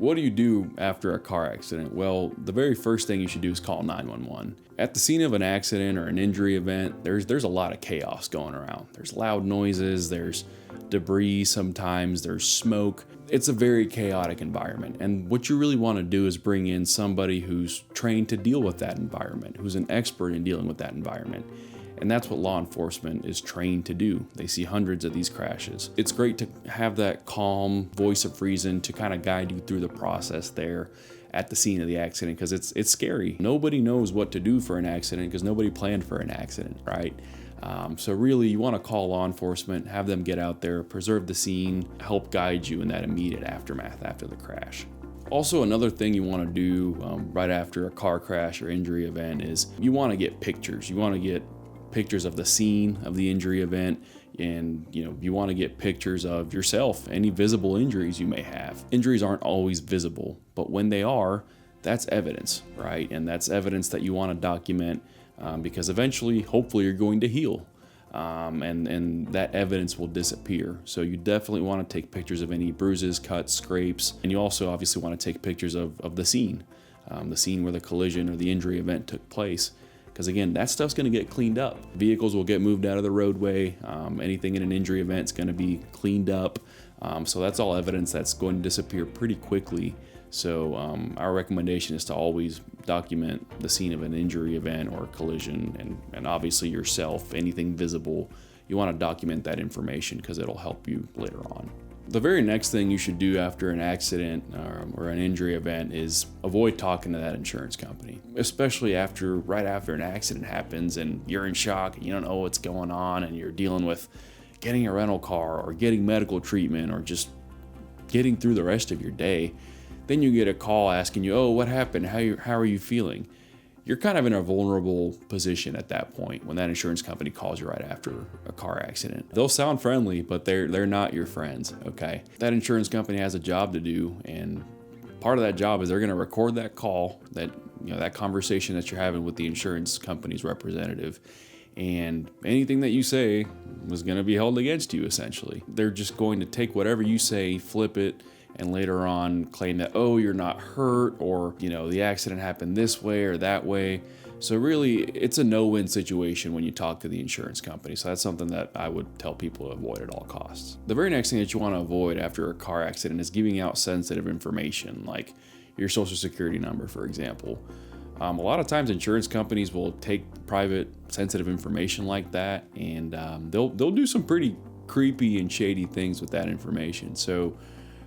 What do you do after a car accident? Well, the very first thing you should do is call 911. At the scene of an accident or an injury event, there's a lot of chaos going around. There's loud noises, there's debris sometimes, there's smoke. It's a very chaotic environment. And what you really want to do is bring in somebody who's trained to deal with that environment, who's an expert in dealing with that environment. And that's what law enforcement is trained to do. They see hundreds of these crashes. It's great to have that calm voice of reason to kind of guide you through the process there at the scene of the accident, because it's scary. Nobody knows what to do for an accident because nobody planned for an accident, right? So really, you want to call law enforcement, have them get out there, preserve the scene, help guide you in that immediate aftermath after the crash. Also, another thing you want to do right after a car crash or injury event is you want to get pictures. You want to get pictures of the scene of the injury event, and you want to get pictures of yourself, any visible injuries you may have. Injuries aren't always visible, but when they are, that's evidence, right? And that's evidence that you want to document because eventually, hopefully, you're going to heal. And that evidence will disappear. So you definitely want to take pictures of any bruises, cuts, scrapes, and you also obviously want to take pictures of the scene where the collision or the injury event took place. Because again, that stuff's going to get cleaned up. Vehicles will get moved out of the roadway. Anything in an injury event is going to be cleaned up. So that's all evidence that's going to disappear pretty quickly. So our recommendation is to always document the scene of an injury event or collision, and obviously yourself, anything visible. You want to document that information because it'll help you later on. The very next thing you should do after an accident or an injury event is avoid talking to that insurance company, especially right after an accident happens and you're in shock and you don't know what's going on and you're dealing with getting a rental car or getting medical treatment or just getting through the rest of your day. Then you get a call asking you, oh, what happened? How are you feeling? You're kind of in a vulnerable position at that point when that insurance company calls you right after a car accident. They'll sound friendly, but they're not your friends, okay? That insurance company has a job to do, and part of that job is they're going to record that call, that conversation that you're having with the insurance company's representative, and anything that you say is going to be held against you, essentially. They're just going to take whatever you say, flip it, and later on claim that, oh, you're not hurt, or, the accident happened this way or that way. So really, it's a no-win situation when you talk to the insurance company. So that's something that I would tell people to avoid at all costs. The very next thing that you want to avoid after a car accident is giving out sensitive information, like your social security number, for example. A lot of times insurance companies will take private, sensitive information like that, and they'll do some pretty creepy and shady things with that information. So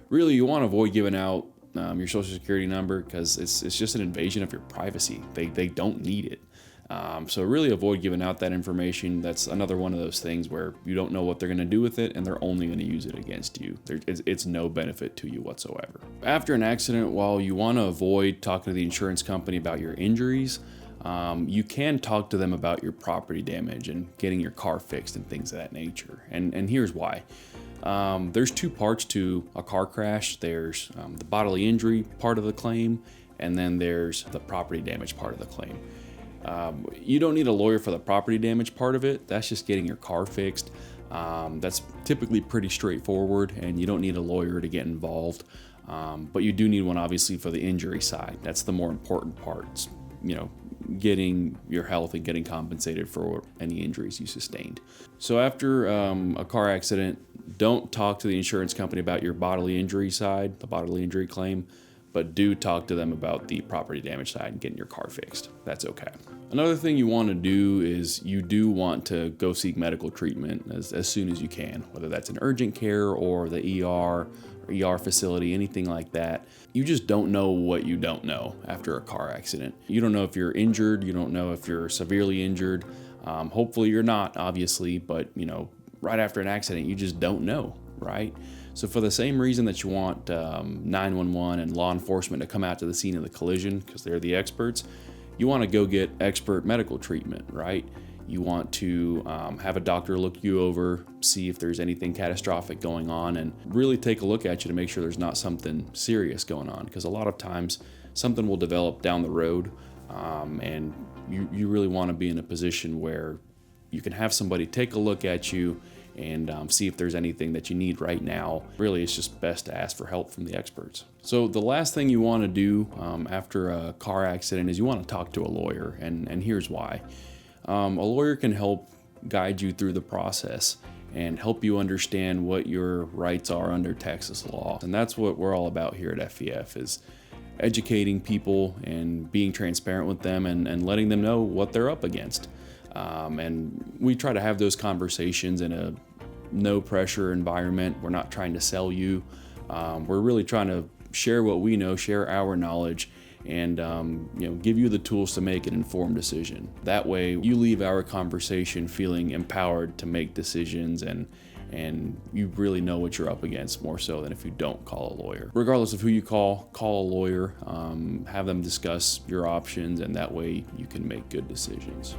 really, you want to avoid giving out your social security number because it's just an invasion of your privacy. They don't need it. So really avoid giving out that information. That's another one of those things where you don't know what they're going to do with it, and they're only going to use it against you. It's no benefit to you whatsoever. After an accident, while you want to avoid talking to the insurance company about your injuries, you can talk to them about your property damage and getting your car fixed and things of that nature. And here's why. There's two parts to a car crash. There's the bodily injury part of the claim, and then there's the property damage part of the claim. You don't need a lawyer for the property damage part of it. That's just getting your car fixed. That's typically pretty straightforward, and you don't need a lawyer to get involved. But you do need one, obviously, for the injury side. That's the more important parts. Getting your health and getting compensated for any injuries you sustained. So after a car accident, don't talk to the insurance company about your bodily injury side, the bodily injury claim, but do talk to them about the property damage side and getting your car fixed. That's okay. Another thing you want to do is you do want to go seek medical treatment as soon as you can, whether that's an urgent care or the ER or ER facility, anything like that. You just don't know what you don't know after a car accident. You don't know if you're injured. You don't know if you're severely injured. Hopefully you're not, obviously, but right after an accident, you just don't know, right? So for the same reason that you want 911 and law enforcement to come out to the scene of the collision because they're the experts, you want to go get expert medical treatment, right? You want to have a doctor look you over, see if there's anything catastrophic going on, and really take a look at you to make sure there's not something serious going on, because a lot of times something will develop down the road, and you really want to be in a position where you can have somebody take a look at you and see if there's anything that you need right now. Really, it's just best to ask for help from the experts. So the last thing you want to do after a car accident is you want to talk to a lawyer, and here's why. A lawyer can help guide you through the process and help you understand what your rights are under Texas law. And that's what we're all about here at FVF, is educating people and being transparent with them and letting them know what they're up against. And we try to have those conversations in a no pressure environment. We're not trying to sell you. We're really trying to share what we know, share our knowledge, and give you the tools to make an informed decision. That way you leave our conversation feeling empowered to make decisions, and you really know what you're up against, more so than if you don't call a lawyer. Regardless of who you call a lawyer, have them discuss your options, and that way you can make good decisions.